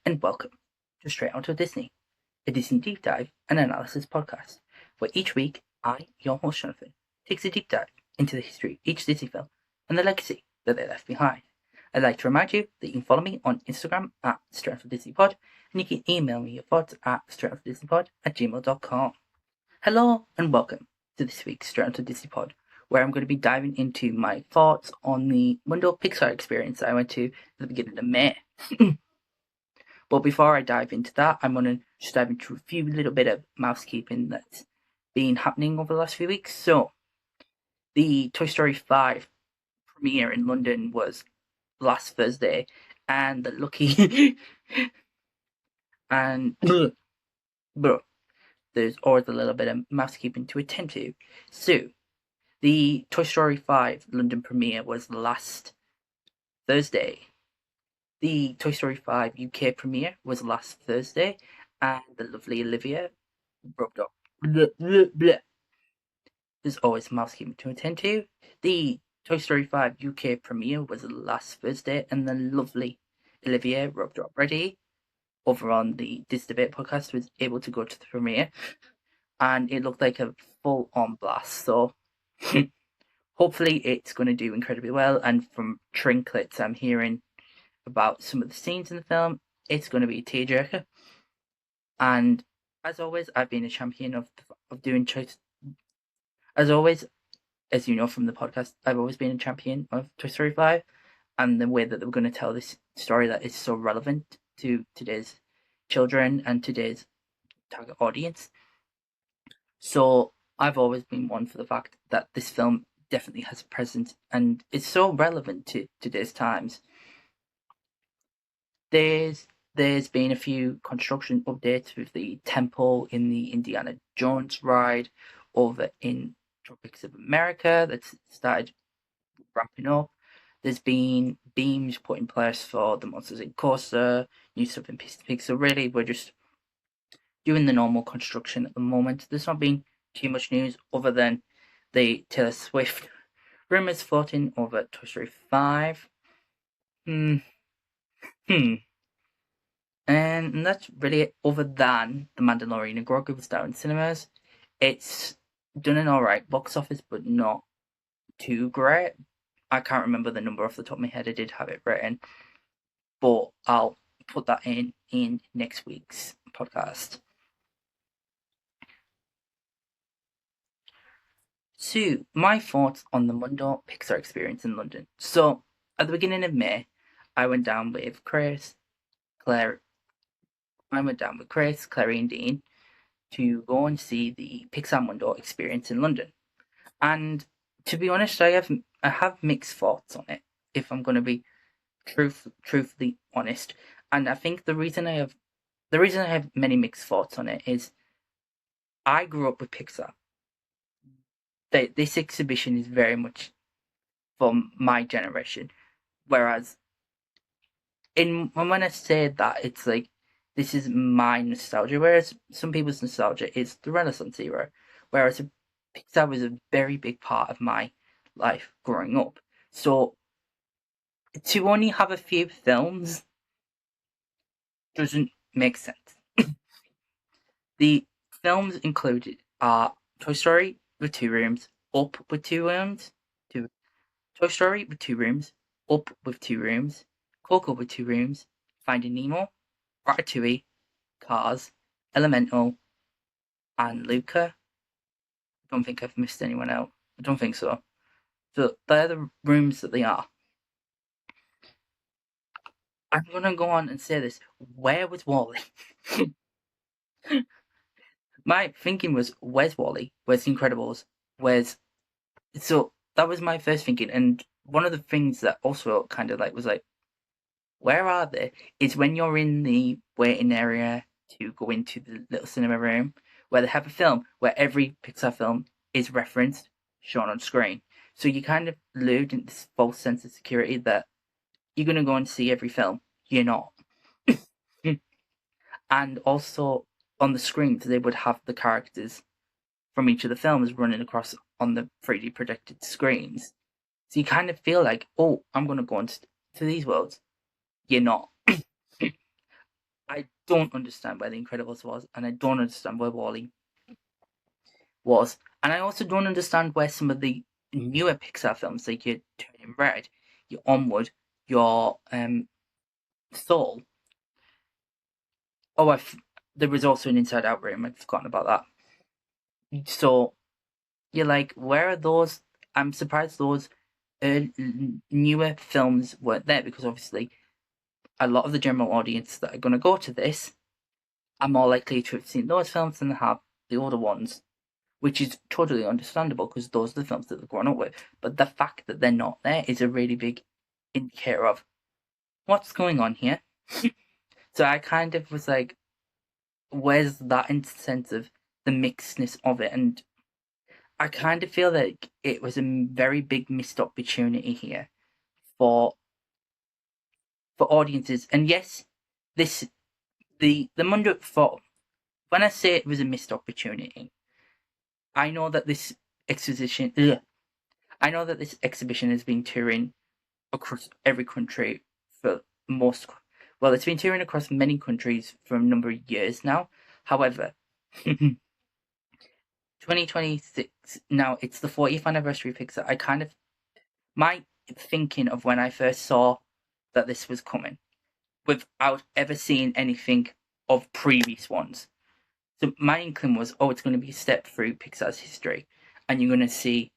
and welcome to Straight Onto Disney, a Disney deep dive and analysis podcast, where each week I, your host Jonathan, takes a deep dive into the history of each Disney film and the legacy that they left behind. I'd like to remind you that you can follow me on Instagram at Straight Onto Disney Pod, and you can email me your thoughts at straightontodisneypod@gmail.com. Hello and welcome to this week's Straight Onto Disney Pod, where I'm going to be diving into my thoughts on the Mundo Pixar Experience that I went to at the beginning of May. But before I dive into that, I'm going to just dive into a few little bit of mousekeeping that's been happening over the last few weeks. So, the Toy Story 5 premiere in London was last Thursday, and the lucky and bro, there's always a little bit of mousekeeping to attend to. So, the Toy Story 5 London premiere was last Thursday. The Toy Story 5 UK premiere was last Thursday, and the lovely Olivia rubbed up. There's always mousekeeping to attend to. The Toy Story 5 UK premiere was last Thursday, and the lovely Olivia rubbed up ready over on the This Debate podcast was able to go to the premiere, and it looked like a full-on blast. So hopefully it's going to do incredibly well. And from Trinklets, I'm hearing about some of the scenes in the film, it's going to be a tearjerker. And as always, I've been a champion of doing choice. As always, as you know from the podcast, I've always been a champion of Toy Story 5 and the way that they were going to tell this story that is so relevant to today's children and today's target audience. So I've always been one for the fact that this film definitely has a presence and is so relevant to today's times. There's been a few construction updates with the temple in the Indiana Jones ride over in Tropics of America that's started ramping up. There's been beams put in place for the Monsters Inc. coaster, new stuff in Pista Peak. So really, we're just doing the normal construction at the moment. There's not been too much news other than the Taylor Swift rumors floating over Toy Story 5. And that's really it, other than The Mandalorian and Grogu was out in cinemas. It's done an alright box office, but not too great. I can't remember the number off the top of my head. I did have it written, but I'll put that in next week's podcast. So, my thoughts on the Mundo Pixar Experience in London. So, at the beginning of May, I went down with Chris, Claire, and Dean to go and see the Pixar Mundo Experience in London. And to be honest, I have mixed thoughts on it, if I'm going to be truthfully honest. And I think the reason I have many mixed thoughts on it is I grew up with Pixar. This exhibition is very much for my generation, whereas when I say that, it's like this is my nostalgia, whereas some people's nostalgia is the Renaissance era, whereas Pixar was a very big part of my life growing up. So to only have a few films doesn't make sense. The films included are Toy Story with 2 rooms, Up with 2 rooms, Toy Story with 2 rooms, Up with 2 rooms, Coco with 2 rooms, Finding Nemo, Ratatouille, Cars, Elemental, and Luca. I don't think I've missed anyone out. I don't think so. So they're the rooms that they are. I'm gonna go on and say this. Where was Wally? My thinking was, where's Wally? Where's The Incredibles? So that was my first thinking, and one of the things that also kind of like was like, where are they? Is when you're in the waiting area to go into the little cinema room where they have a film where every Pixar film is referenced, shown on screen. So you kind of lived in this false sense of security that you're gonna go and see every film. You're not. And also on the screens they would have the characters from each of the films running across on the 3D projected screens. So you kind of feel like, oh, I'm gonna go into these worlds. You're not. I don't understand where The Incredibles was, and I don't understand where Wall-E was, and I also don't understand where some of the newer Pixar films, like your Turning Red, your Onward, your Soul. Oh, there was also an Inside Out room. I'd forgotten about that. So you're like, where are those? I'm surprised those newer films weren't there, because obviously a lot of the general audience that are going to go to this are more likely to have seen those films than they have the older ones, which is totally understandable because those are the films that they've grown up with. But the fact that they're not there is a really big indicator of what's going on here. So I kind of was like, where's that in sense of the mixedness of it? And I kind of feel like it was a very big missed opportunity here for audiences. And yes, this the Mundo, for when I say it was a missed opportunity, I know that this exposition I know that this exhibition has been touring across every country for most. Well, it's been touring across many countries for a number of years now. However, 2026 now, it's the 40th anniversary of Pixar. I kind of, my thinking of when I first saw that this was coming, without ever seeing anything of previous ones. So my inkling was, oh, it's going to be a step through Pixar's history, and you're going to see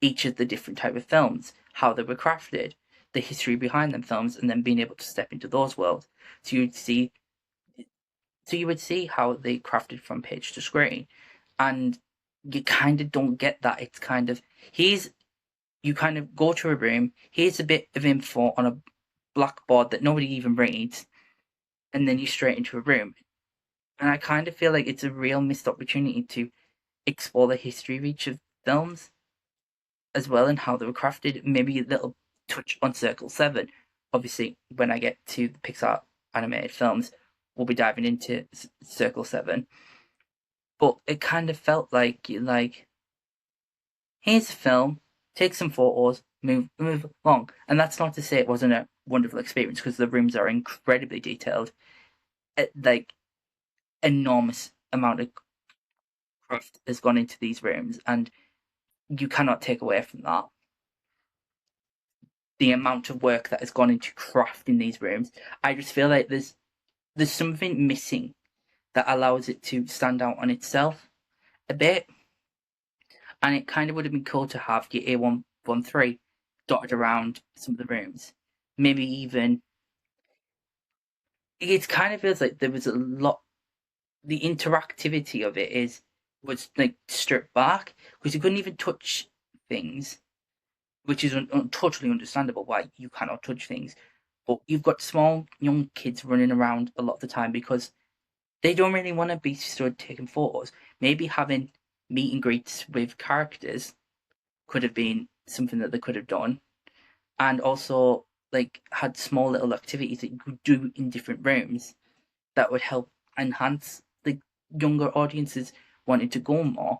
each of the different type of films, how they were crafted, the history behind them films, and then being able to step into those worlds. So you would see how they crafted from page to screen, and you kind of don't get that. It's kind of, you kind of go to a room, here's a bit of info on a blackboard that nobody even reads, and then you're straight into a room. And I kind of feel like it's a real missed opportunity to explore the history of each of films as well, and how they were crafted. Maybe a little touch on Circle 7. Obviously, when I get to the Pixar animated films, we'll be diving into Circle 7. But it kind of felt like, here's a film, take some photos, move along. And that's not to say it wasn't a wonderful experience, because the rooms are incredibly detailed. Like, enormous amount of craft has gone into these rooms, and you cannot take away from that the amount of work that has gone into crafting these rooms. I just feel like there's something missing that allows it to stand out on itself a bit. And it kind of would have been cool to have your A113 dotted around some of the rooms. Maybe even, it kind of feels like there was a lot, the interactivity of it was like stripped back, because you couldn't even touch things, which is totally understandable why you cannot touch things. But you've got small young kids running around a lot of the time because they don't really want to be stood taking photos. Maybe having meet and greets with characters could have been something that they could have done, and also like had small little activities that you could do in different rooms that would help enhance the younger audiences wanting to go more.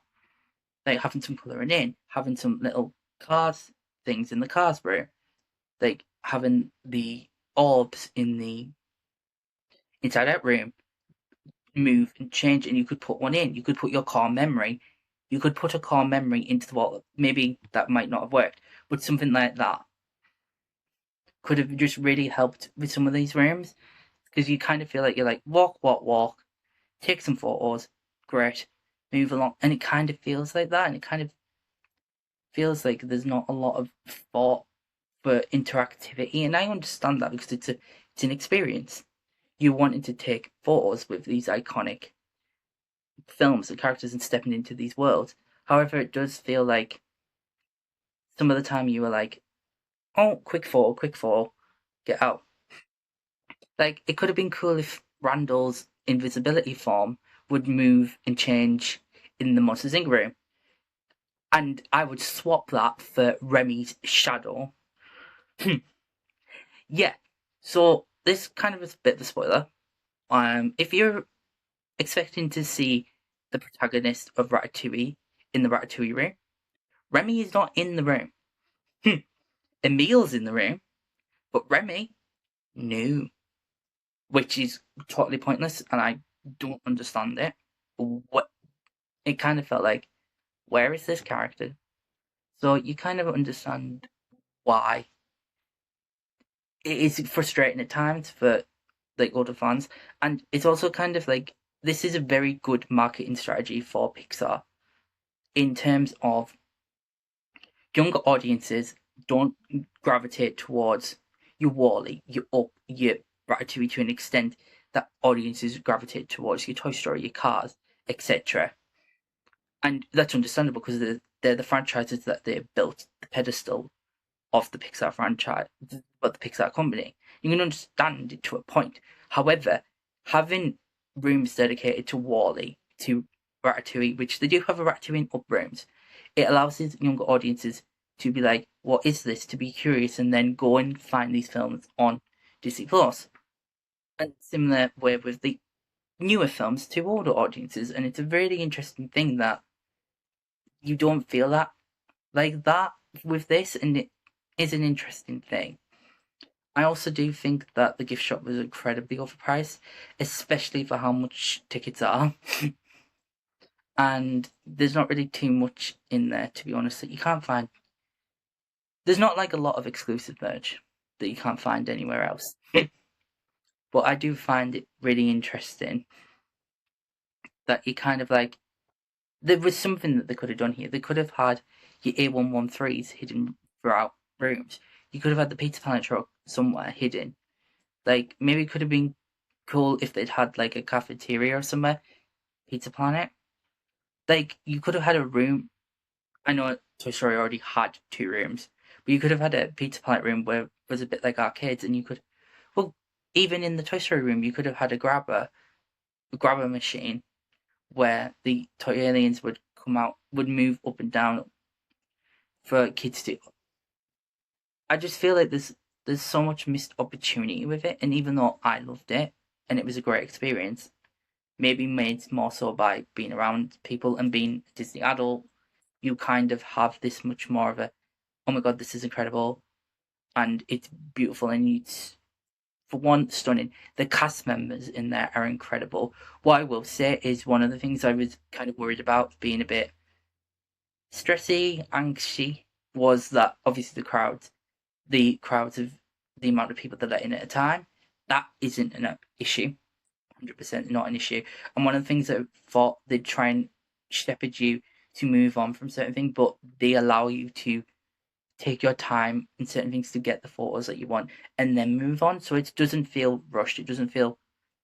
Like having some colouring in, having some little cars things in the cars room, like having the orbs in the inside out room move and change, and you could put one in. You could put your core memory. You could put a core memory into the wall. Maybe that might not have worked, but something like that could have just really helped with some of these rooms, because you kind of feel like you're like walk, take some photos, great, move along, and it kind of feels like that, and it kind of feels like there's not a lot of thought for interactivity, and I understand that because it's an experience. You wanted to take photos with these iconic films and characters and stepping into these worlds. However, it does feel like some of the time you were like, oh, quick fall, get out. Like, it could have been cool if Randall's invisibility form would move and change in the Monsters Inc. room. And I would swap that for Remy's shadow. Yeah. So this kind of is a bit of a spoiler. If you're expecting to see the protagonist of Ratatouille in the Ratatouille room, Remy is not in the room. Emil's in the room, but Remy, no. which is totally pointless, and I don't understand it. What it kind of felt like, where is this character? So you kind of understand why it is frustrating at times for like older fans, and it's also kind of like this is a very good marketing strategy for Pixar in terms of younger audiences don't gravitate towards your Wall-E, your Up, your Ratatouille to an extent that audiences gravitate towards your Toy Story, your Cars, etc. And that's understandable because they're the franchises that they've built the pedestal of the Pixar franchise, but the Pixar company. You can understand it to a point. However, having rooms dedicated to Wall-E, to Ratatouille, which they do have a Ratatouille Up rooms, it allows these younger audiences to be like, what is this? To be curious and then go and find these films on Disney Plus. And similar way with the newer films to older audiences. And it's a really interesting thing that you don't feel that like that with this, and it is an interesting thing. I also do think that the gift shop was incredibly overpriced, especially for how much tickets are. And there's not really too much in there, to be honest, that you can't find. There's not like a lot of exclusive merch that you can't find anywhere else. But I do find it really interesting that you kind of like. There was something that they could have done here. They could have had your A113s hidden throughout rooms. You could have had the Pizza Planet truck somewhere hidden. Like, maybe it could have been cool if they'd had like a cafeteria or somewhere. Pizza Planet. Like, you could have had a room. I know Toy Story already had 2 rooms, but you could have had a Pizza Planet room where it was a bit like arcades, and you could, well, even in the Toy Story room, you could have had a grabber machine where the toy aliens would come out, would move up and down for kids to. I just feel like there's so much missed opportunity with it, and even though I loved it and it was a great experience, maybe made more so by being around people and being a Disney adult, you kind of have this much more of a, oh my god, this is incredible and it's beautiful and it's, for one, stunning. The cast members in there are incredible. What I will say is one of the things I was kind of worried about being a bit stressy, anxious, was that obviously the crowds of the amount of people that are in at a time, that isn't an issue. 100% not an issue. And one of the things that I thought they'd try and shepherd you to move on from certain things, but they allow you to take your time in certain things to get the photos that you want and then move on. So it doesn't feel rushed. It doesn't feel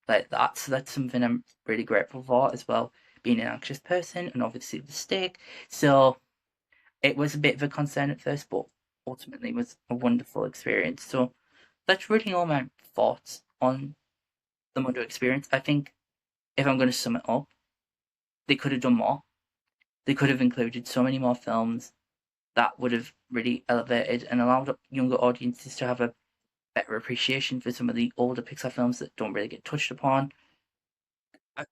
like that. So that's something I'm really grateful for as well, being an anxious person and obviously the stick. So it was a bit of a concern at first, but ultimately it was a wonderful experience. So that's really all my thoughts on the Mundo experience. I think if I'm going to sum it up, they could have done more. They could have included so many more films that would have really elevated and allowed younger audiences to have a better appreciation for some of the older Pixar films that don't really get touched upon. I,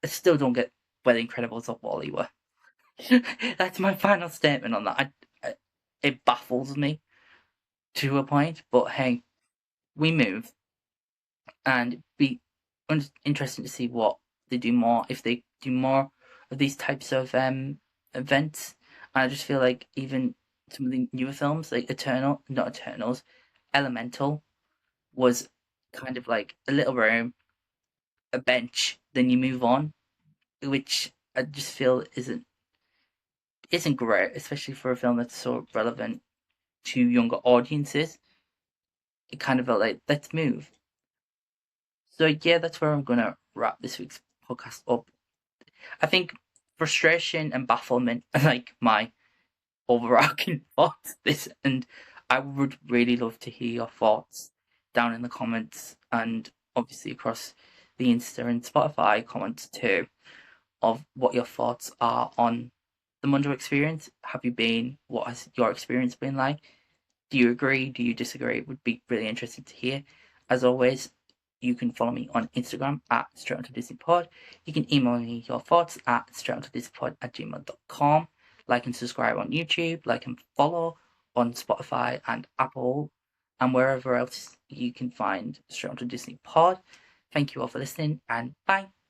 I still don't get where The Incredibles or Wall-E were. That's my final statement on that. It baffles me to a point, but hey, we move, and it'd be interesting to see what they do more, if they do more of these types of events. And I just feel like even some of the newer films, like not Eternals, Elemental, was kind of like a little room, a bench, then you move on, which I just feel isn't great, especially for a film that's so relevant to younger audiences. It kind of felt like, let's move. So yeah, that's where I'm gonna wrap this week's podcast up. I think frustration and bafflement are like my overarching thoughts. This, and I would really love to hear your thoughts down in the comments, and obviously across the Insta and Spotify comments too, of what your thoughts are on the Mundo experience. Have you been? What has your experience been like? Do you agree? Do you disagree? It would be really interesting to hear. As always, you can follow me on Instagram at straightontodisneypod. You can email me your thoughts at straightontodisneypod@gmail.com. Like and subscribe on YouTube. Like and follow on Spotify and Apple and wherever else you can find Straight Onto Disney Pod. Thank you all for listening, and bye.